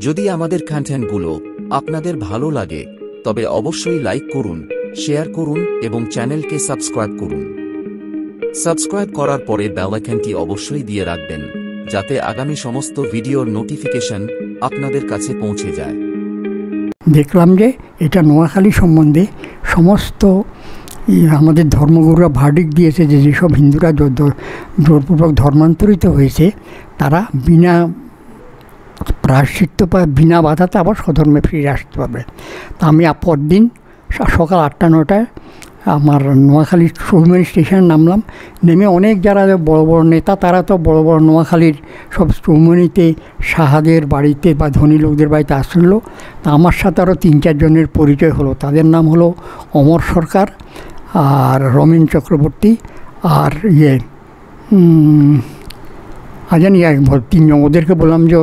যদি আমাদের কন্টেন্টগুলো আপনাদের ভালো লাগে তবে অবশ্যই লাইক করুন, শেয়ার করুন এবং চ্যানেলকে সাবস্ক্রাইব করুন। সাবস্ক্রাইব করার পরে বেল আইকনটি অবশ্যই দিয়ে রাখবেন যাতে আগামী সমস্ত ভিডিওর নোটিফিকেশন আপনাদের কাছে পৌঁছে যায়। দেখলাম যে এটা নোয়াখালী সম্বন্ধে সমস্ত আমাদের ধর্মগুরুরা ভার্ডিক্ট দিয়েছে যে যেসব হিন্দুরা জোরপূর্বক ধর্মান্তরিত হয়েছে তারা বিনা প্রায়শ্চিত্ত বা বিনা বাধাতে আবার স্বধর্মে ফিরে আসতে পারবে। তা আমি পরদিন সকাল 8টা-9টায় আমার নোয়াখালী সৌমিনী স্টেশনে নামলাম। নেমে অনেক যারা বড় বড় নেতা তারা তো বড় বড় নোয়াখালীর সব সৌমিনীতে শাহাদের বাড়িতে বা ধনী লোকদের বাড়িতে আসলো। তা আমার সাথে আরও 3-4 জনের পরিচয় হলো। তাদের নাম হলো অমর সরকার আর রমেন চক্রবর্তী আর জানি 3 জন। ওদেরকে বললাম যে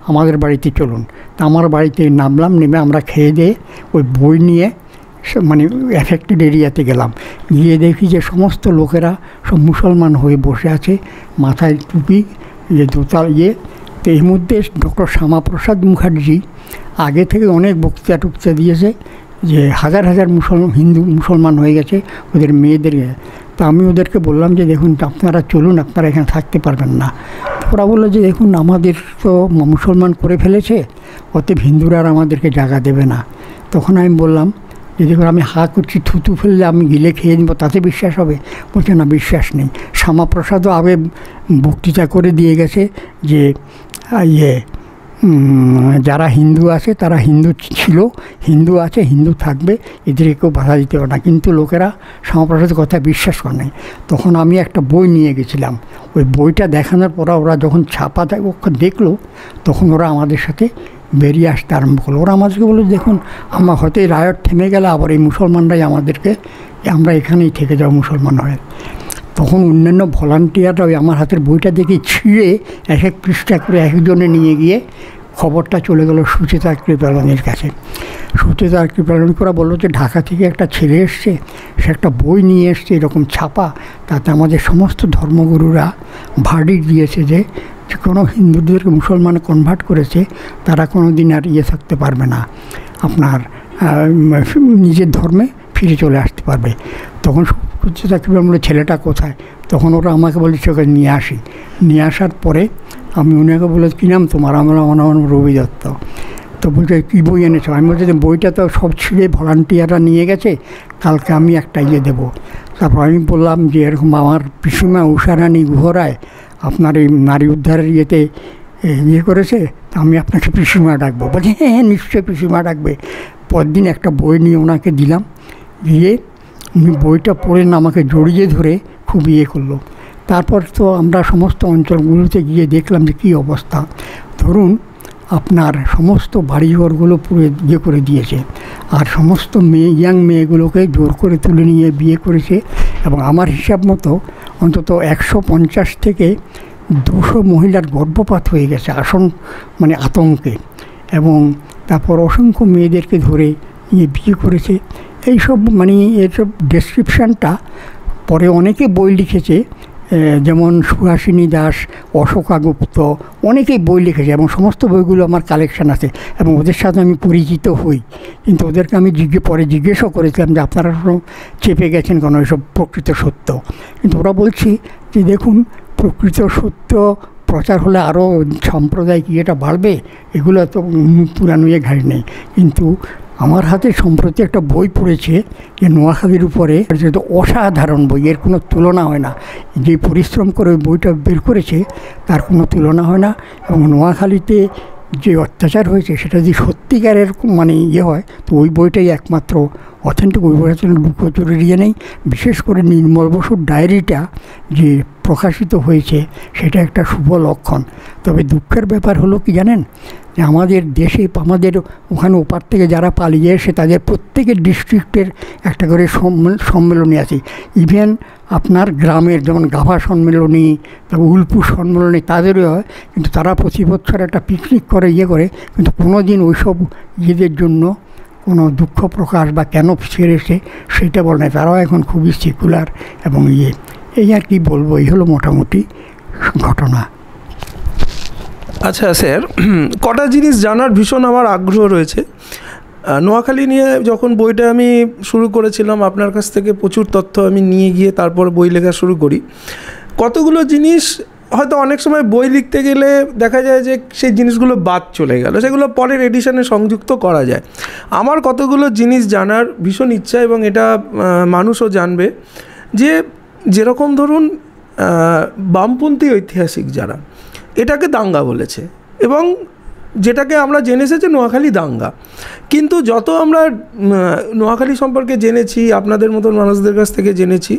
আমাদের বাড়িতে চলুন। তা আমার বাড়িতে নামলাম। নেমে আমরা খেয়ে দিয়ে ওই বই নিয়ে মানে এফেক্টেড এরিয়াতে গেলাম। গিয়ে দেখি যে সমস্ত লোকেরা সব মুসলমান হয়ে বসে আছে, মাথায় টুপি, দোতাল তো এর মধ্যে ডক্টর শ্যামাপ্রসাদ মুখার্জি আগে থেকে অনেক বক্তৃতা দিয়েছে যে হাজার হাজার হিন্দু মুসলমান হয়ে গেছে ওদের মেয়েদের। তো আমি ওদেরকে বললাম যে দেখুন আপনারা চলুন, আপনারা এখানে থাকতে পারবেন না। ওরা বললো যে দেখুন আমাদের তো মুসলমান করে ফেলেছে, অতএব হিন্দুরা আর আমাদেরকে জায়গা দেবে না। তখন আমি বললাম যে দেখুন আমি হা করছি, থুতু ফেললে আমি গিলে খেয়ে নেবো, তাতে বিশ্বাস হবে? বলছে না, বিশ্বাস নেই। শ্যামাপ্রসাদও আগে বক্তৃতা করে দিয়ে গেছে যে যারা হিন্দু আছে তারা হিন্দু ছিল, হিন্দু আছে, হিন্দু থাকবে, এদেরকে কেউ বাধা দিতে পারে না। কিন্তু লোকেরা শ্যামাপ্রসাদের কথা বিশ্বাস করে নাই। তখন আমি একটা বই নিয়ে গেছিলাম। ওই বইটা দেখানোর পর ওরা যখন ছাপা দেখলো তখন ওরা আমাদের সাথে বেরিয়ে আসতে আরম্ভ করলো। ওরা আমাদেরকে বললো দেখুন আমার হয়তো এই রায়ট থেমে গেলে আবার এই মুসলমানরাই আমাদেরকে, আমরা এখানেই থেকে যাবো মুসলমান হয়ে। তখন অন্যান্য ভলান্টিয়াররা ওই আমার হাতের বইটা দেখে ছিঁড়ে এক পৃষ্ঠা করে একজনে নিয়ে গিয়ে খবরটা চলে গেল সুচেতা কৃপালনের কাছে। সুচেতা কৃপালন করা বললো যে ঢাকা থেকে একটা ছেলে এসছে, সে একটা বই নিয়ে এসছে এরকম ছাপা, তাতে আমাদের সমস্ত ধর্মগুরুরা ভার্ডিক্ট দিয়েছে যে কোনো হিন্দুদেরকে মুসলমানে কনভার্ট করেছে তারা কোনো দিন আর থাকতে পারবে না, আপনার নিজের ধর্মে ফিরে চলে আসতে পারবে। তখন সুচেতা কৃপালন বললো ছেলেটা কোথায়? তখন ওরা আমাকে বলেছে ওকে নিয়ে আসি। নিয়ে আসার পরে আমি ওনাকে বলে কী নাম তোমার? আমার নাম রবি দত্ত। তো বলছে কী বই এনেছো? আমি বলছি যে বইটা তো সব ছিঁড়ে ভলান্টিয়াররা নিয়ে গেছে, কালকে আমি একটা দেবো। তারপর আমি বললাম যে এরকম আমার পিসিমা উষারানী গুহরায় আপনার এই নারী উদ্ধারের করেছে, তা আমি আপনাকে পিসিমা ডাকবো। বলছি হ্যাঁ নিশ্চয়ই পিসিমা ডাকবে। পরদিন একটা বই নিয়ে ওনাকে দিলাম, দিয়ে উনি বইটা পড়ে না আমাকে জড়িয়ে ধরে খুব করলো। তারপর তো আমরা সমস্ত অঞ্চলগুলোতে গিয়ে দেখলাম যে কী অবস্থা। ধরুন আপনার সমস্ত বাড়িঘরগুলো পুরো করে দিয়েছে, আর সমস্ত ইয়াং মেয়েগুলোকে জোর করে তুলে নিয়ে বিয়ে করেছে। এবং আমার হিসাব মতো অন্তত 150 থেকে 200 মহিলার গর্ভপাত হয়ে গেছে আতঙ্কে। এবং তারপর অসংখ্য মেয়েদেরকে ধরে নিয়ে বিয়ে করেছে। এইসব এসব ডেসক্রিপশানটা পরে অনেকে বই লিখেছে, যেমন সুহাসিনী দাস, অশোকা গুপ্ত, অনেকেই বই লিখেছে এবং সমস্ত বইগুলো আমার কালেকশান আছে এবং ওদের সাথে আমি পরিচিত হই। কিন্তু ওদেরকে আমি পরে জিজ্ঞেসও করেছিলাম যে আপনারা চেপে গেছেন কেন এসব প্রকৃত সত্য। কিন্তু ওরা বলছি যে দেখুন প্রকৃত সত্য প্রচার হলে আরও সাম্প্রদায়িক বাড়বে, এগুলো তো পুরানো ঘাড়ি নেই। কিন্তু আমার হাতে সম্প্রতি একটা বই পড়েছে যে নোয়াখালীর উপরে, যেটা অসাধারণ বই, এর কোনো তুলনা হয় না। যে পরিশ্রম করে ওই বইটা বের করেছে তার কোনো তুলনা হয় না। এবং নোয়াখালীতে যে অত্যাচার হয়েছে সেটা যদি সত্যিকারের হয় তো ওই বইটাই একমাত্র অথেন্টিক। ওই বইটা ছিল লুকোচুরির নেই। বিশেষ করে নির্মল বসুর ডায়েরিটা যে প্রকাশিত হয়েছে সেটা একটা শুভ লক্ষণ। তবে দুঃখের ব্যাপার হলো কি জানেন, যে আমাদের দেশে আমাদের ওখানে ওপার থেকে যারা পালিয়ে এসে তাদের প্রত্যেকের ডিস্ট্রিক্টের একটা করে সম্মেলনী আছে। ইভেন আপনার গ্রামের যেমন গাভা সম্মেলনী, তারপর উল্পু সম্মেলনী তাদেরও হয়। কিন্তু তারা প্রতি বছর একটা পিকনিক করে করে, কিন্তু কোনো দিন ওইসব জন্য কোনো দুঃখ প্রকাশ বা কেন ছেড়েছে সেটা বলে না। তারাও এখন খুবই সেকুলার এবং এই আর কি বলবো, এই হলো মোটামুটি ঘটনা। আচ্ছা স্যার, কটা জিনিস জানার ভীষণ আমার আগ্রহ রয়েছে। নোয়াখালী নিয়ে যখন বইটা আমি শুরু করেছিলাম, আপনার কাছ থেকে প্রচুর তথ্য আমি নিয়ে গিয়ে তারপর বই লেখা শুরু করি। কতগুলো জিনিস হয়তো অনেক সময় বই লিখতে গেলে দেখা যায় যে সেই জিনিসগুলো বাদ চলে গেল, সেগুলো পরের এডিশনে সংযুক্ত করা যায়। আমার কতগুলো জিনিস জানার ভীষণ ইচ্ছা, এবং এটা মানুষও জানবে, যে যেরকম ধরুন বামপন্থী ঐতিহাসিক যারা এটাকে দাঙ্গা বলেছে, এবং যেটাকে আমরা জেনে এসেছি নোয়াখালী দাঙ্গা। কিন্তু যত আমরা নোয়াখালী সম্পর্কে জেনেছি, আপনাদের মতন মানুষদের কাছ থেকে জেনেছি,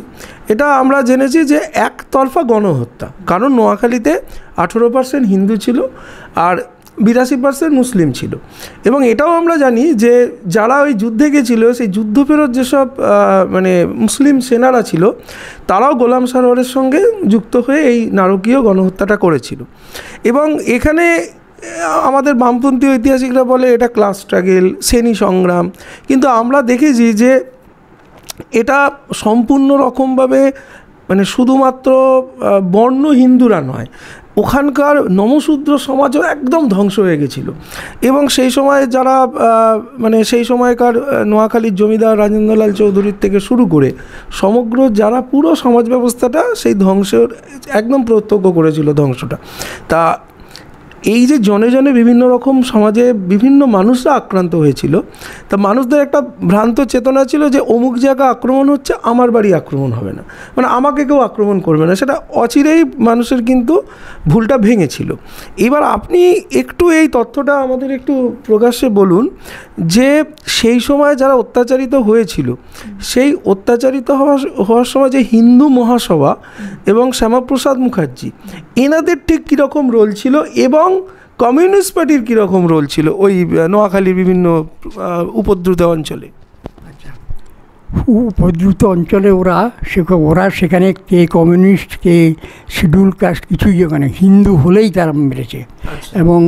এটা আমরা জেনেছি যে একতরফা গণহত্যা। কারণ নোয়াখালীতে 18% হিন্দু ছিল আর 82% মুসলিম ছিল। এবং এটাও আমরা জানি যে যারা ওই যুদ্ধে গেছিল, সেই যুদ্ধফেরত যেসব মানে মুসলিম সেনারা ছিল, তারাও গোলাম সারোয়ারের সঙ্গে যুক্ত হয়ে এই নারকীয় গণহত্যাটা করেছিল। এবং এখানে আমাদের বামপন্থী ঐতিহাসিকরা বলে এটা ক্লাস স্ট্রাগল, শ্রেণী সংগ্রাম, কিন্তু আমরা দেখেছি যে এটা সম্পূর্ণ রকমভাবে মানে শুধুমাত্র বর্ণ হিন্দুরা নয়, ওখানকার নমশূদ্র সমাজও একদম ধ্বংস হয়ে গেছিলো। এবং সেই সময় যারা মানে সেই সময়কার নোয়াখালীর জমিদার রাজেন্দ্রলাল চৌধুরীর থেকে শুরু করে সমগ্র যারা পুরো সমাজ ব্যবস্থাটা সেই ধ্বংসের একদম প্রত্যক্ষ করেছিল ধ্বংসটা। তা এই যে জনে জনে বিভিন্ন রকম সমাজে বিভিন্ন মানুষরা আক্রান্ত হয়েছিল, তা মানুষদের একটা ভ্রান্ত চেতনা ছিল যে অমুক জায়গা আক্রমণ হচ্ছে, আমার বাড়ি আক্রমণ হবে না, মানে আমাকে কেউ আক্রমণ করবে না। সেটা অচিরেই মানুষের কিন্তু ভুলটা ভেঙেছিল। এবার আপনি একটু এই তথ্যটা আমাদের একটু প্রকাশ্যে বলুন, যে সেই সময় যারা অত্যাচারিত হয়েছিল, সেই অত্যাচারিত হওয়ার সময় যে হিন্দু মহাসভা এবং শ্যামাপ্রসাদ মুখার্জি, এনাদের ঠিক কীরকম রোল ছিল, এবং কমিউনিস্ট পার্টির কীরকম রোল ছিল ওই নোয়াখালীর বিভিন্ন উপদ্রুত অঞ্চলে? আচ্ছা, উপদ্রুত অঞ্চলে ওরা সেখানে কে কমিউনিস্ট, কে শিডিউল কাস্ট কিছুই, ওখানে হিন্দু হলেই তারা মেরেছে। এবং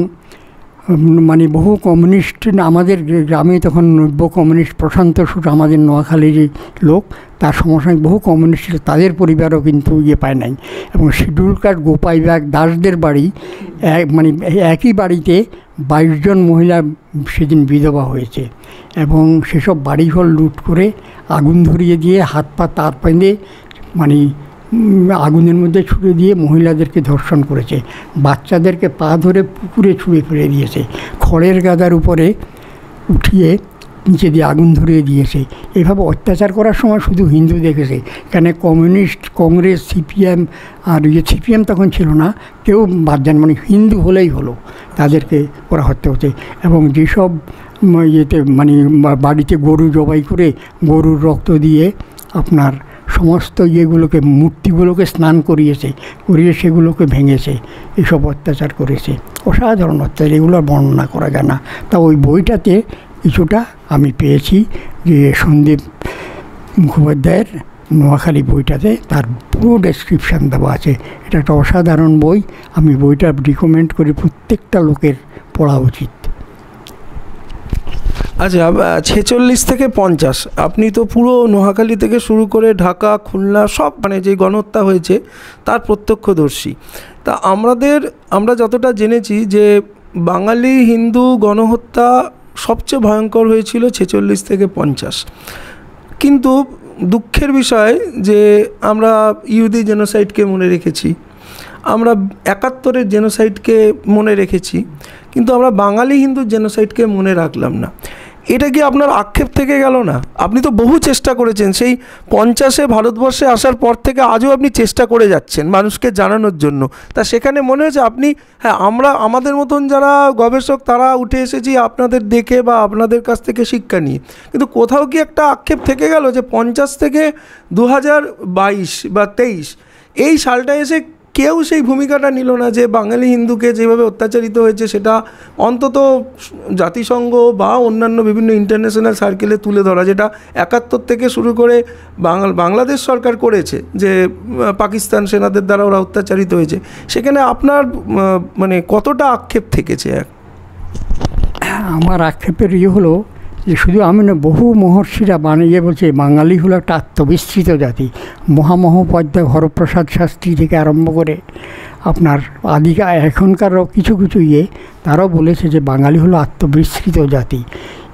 মানে বহু কমিউনিস্ট, আমাদের গ্রামে তখন নব্য কমিউনিস্ট, প্রশান্ত সুর আমাদের নোয়াখালীর লোক, তার সমসাময়িক বহু কমিউনিস্ট ছিল, তাদের পরিবারও কিন্তু পায় নাই। এবং শিডিউল কাস্ট গোপাইবাগ দাসদের বাড়ি, মানে একই বাড়িতে 22 জন মহিলা সেদিন বিধবা হয়েছে। এবং সেসব বাড়িঘর লুট করে আগুন ধরিয়ে দিয়ে হাত পা তার পেঁধে মানে আগুনের মধ্যে ছুঁড়ে দিয়ে মহিলাদেরকে ধর্ষণ করেছে, বাচ্চাদেরকে পা ধরে পুকুরে ছুঁড়ে ফেলে দিয়েছে, খড়ের গাদার উপরে উঠিয়ে নিচে দিয়ে আগুন ধরিয়ে দিয়েছে। এভাবে অত্যাচার করার সময় শুধু হিন্দু দেখেছে, এখানে কমিউনিস্ট, কংগ্রেস, সিপিএম, আর সিপিএম তখন ছিল না, কেউ বাদ যান, মানে হিন্দু হলেই হলো, তাদেরকে ওরা হত্যা হচ্ছে। এবং যেসব ইয়েতে মানে বাড়িতে গরু জবাই করে গরুর রক্ত দিয়ে আপনার সমস্ত ইয়েগুলোকে, মূর্তিগুলোকে স্নান করিয়ে সেগুলোকে ভেঙেছে, এসব অত্যাচার করেছে, অসাধারণ অত্যাচার, এগুলো বর্ণনা করা যায় না। তা ওই বইটাতে কিছুটা আমি পেয়েছি, যে সন্দীপ মুখোপাধ্যায়ের নোয়াখালী বইটাতে তার পুরো ডেসক্রিপশান দেওয়া আছে। এটা একটা অসাধারণ বই, আমি বইটা রিকমেন্ড করি প্রত্যেকটা লোকের পড়া উচিত। আচ্ছা, 46 থেকে 50 আপনি তো পুরো নোয়াখালী থেকে শুরু করে ঢাকা, খুলনা সব মানে যে গণহত্যা হয়েছে তার প্রত্যক্ষদর্শী। তা আমরা যতটা জেনেছি যে বাঙালি হিন্দু গণহত্যা সবচেয়ে ভয়ঙ্কর হয়েছিল 46 থেকে 50। কিন্তু দুঃখের বিষয় যে আমরা ইহুদি জেনোসাইডকে মনে রেখেছি, আমরা 71-এর জেনোসাইডকে মনে রেখেছি, কিন্তু আমরা বাঙালি হিন্দু জেনোসাইডকে মনে রাখলাম না। এটা কি আপনার আক্ষেপ থেকে গেল না? আপনি তো বহু চেষ্টা করেছেন, সেই 50-এ ভারতবর্ষে আসার পর থেকে আজও আপনি চেষ্টা করে যাচ্ছেন মানুষকে জানানোর জন্য। তা সেখানে মনে হয়েছে আপনি, হ্যাঁ, আমাদের মতন যারা গবেষক তারা উঠে এসেছি আপনাদের দেখে বা আপনাদের কাছ থেকে শিক্ষা নিয়ে, কিন্তু কোথাও কি একটা আক্ষেপ থেকে গেল যে 50 থেকে 2022 বা 23 এই সালটা এসে কেউ সেই ভূমিকাটা নিল না, যে বাঙালি হিন্দুকে যেভাবে অত্যাচারিত হয়েছে সেটা অন্তত জাতিসংঘ বা অন্যান্য বিভিন্ন ইন্টারন্যাশনাল সার্কেলে তুলে ধরা, যেটা 71 থেকে শুরু করে বাংলাদেশ সরকার করেছে, যে পাকিস্তান সেনাদের দ্বারা ওরা অত্যাচারিত হয়েছে। সেখানে আপনার মানে কতটা আক্ষেপ থেকেছে? আমার আক্ষেপের হলো যে শুধু আমি না, বহু মহর্ষিরা বানিয়ে বলছে বাঙালি হলো একটা আত্মবিস্তৃত জাতি। মহামহোপাধ্যায় হরপ্রসাদ শাস্ত্রী থেকে আরম্ভ করে আপনার এখনকারও কিছু কিছু তারাও বলেছে যে বাঙালি হলো আত্মবিস্তৃত জাতি।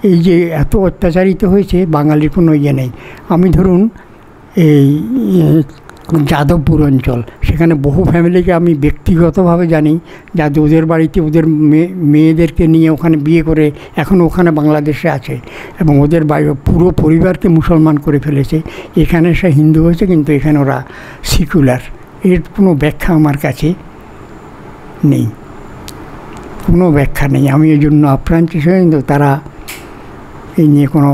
এই যে এত অত্যাচারিত হয়েছে, বাঙালির কোনো নেই। আমি ধরুন এই যাদবপুর অঞ্চল, সেখানে বহু ফ্যামিলিকে আমি ব্যক্তিগতভাবে জানি, যাদের ওদের বাড়িতে ওদের মেয়েদেরকে নিয়ে ওখানে বিয়ে করে এখনও ওখানে বাংলাদেশে আছে, এবং ওদের পুরো পরিবারকে মুসলমান করে ফেলেছে। এখানে সে হিন্দু হয়েছে, কিন্তু এখানে ওরা সিকুলার। এর কোনো ব্যাখ্যা আমার কাছে নেই, কোনো ব্যাখ্যা নেই। আমি এই জন্য আপ্রাণ চেষ্টা, কিন্তু তারা এই নিয়ে কোনো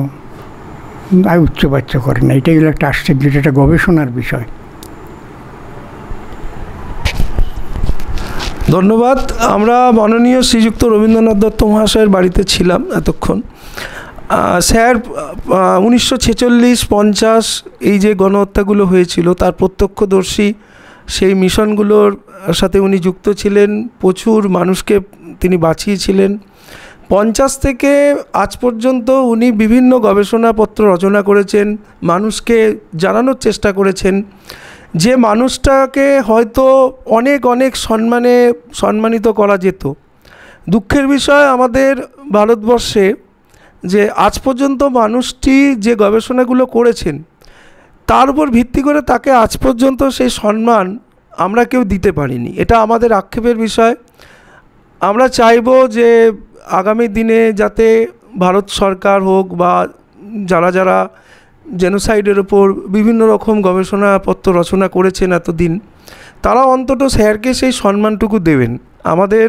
উচ্চবাচ্য করে না। এটাই হলো একটা আশ্চর্য, একটা গবেষণার বিষয়। ধন্যবাদ। আমরা মাননীয় শ্রীযুক্ত রবীন্দ্রনাথ দত্ত মহাশয়ের বাড়িতে ছিলাম এতক্ষণ। স্যার 1946-50 এই যে গণহত্যাগুলো হয়েছিল তার প্রত্যক্ষদর্শী, সেই মিশনগুলোর সাথে উনি যুক্ত ছিলেন, প্রচুর মানুষকে তিনি বাঁচিয়েছিলেন। 50 থেকে আজ পর্যন্ত উনি বিভিন্ন গবেষণাপত্র রচনা করেছেন, মানুষকে জানানোর চেষ্টা করেছেন যে মানুষটাকে হয়তো অনেক অনেক সম্মানিত করা যেত। দুঃখের বিষয় আমাদের ভারতবর্ষে যে আজ পর্যন্ত মানুষটি যে গবেষণাগুলো করেছেন তার উপর ভিত্তি করে তাকে আজ পর্যন্ত সেই সম্মান আমরা কেউ দিতে পারিনি। এটা আমাদের আক্ষেপের বিষয়। আমরা চাইব যে আগামী দিনে যাতে ভারত সরকার হোক বা যারা জেনোসাইডের ওপর বিভিন্ন রকম গবেষণাপত্র রচনা করেছেন এতদিন, তারা অন্তত স্যারকে সেই সম্মানটুকু দেবেন। আমাদের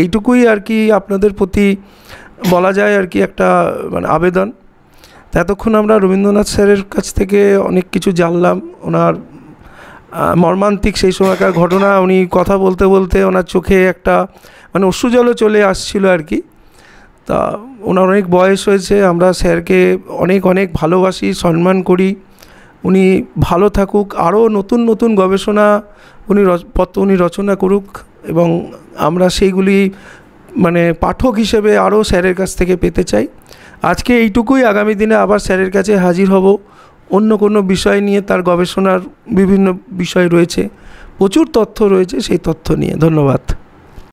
এইটুকুই আর কি আপনাদের প্রতি বলা যায় আর কি, একটা মানে আবেদন। এতক্ষণ আমরা রবীন্দ্রনাথ স্যারের কাছ থেকে অনেক কিছু জানলাম, ওনার মর্মান্তিক সেই সময়কার ঘটনা। উনি কথা বলতে বলতে ওনার চোখে একটা মানে অশ্রুজলও চলে আসছিল আর কি। তা ওনার অনেক বয়স হয়েছে, আমরা স্যারকে অনেক অনেক ভালোবাসি, সম্মান করি। উনি ভালো থাকুক, আরও নতুন নতুন গবেষণা উনি রচনা করুক, এবং আমরা সেইগুলি মানে পাঠক হিসেবে আরও স্যারের কাছ থেকে পেতে চাই। আজকে এইটুকুই। আগামী দিনে আবার স্যারের কাছে হাজির হব অন্য কোনো বিষয় নিয়ে। তার গবেষণার বিভিন্ন বিষয় রয়েছে, প্রচুর তথ্য রয়েছে, সেই তথ্য নিয়ে। ধন্যবাদ।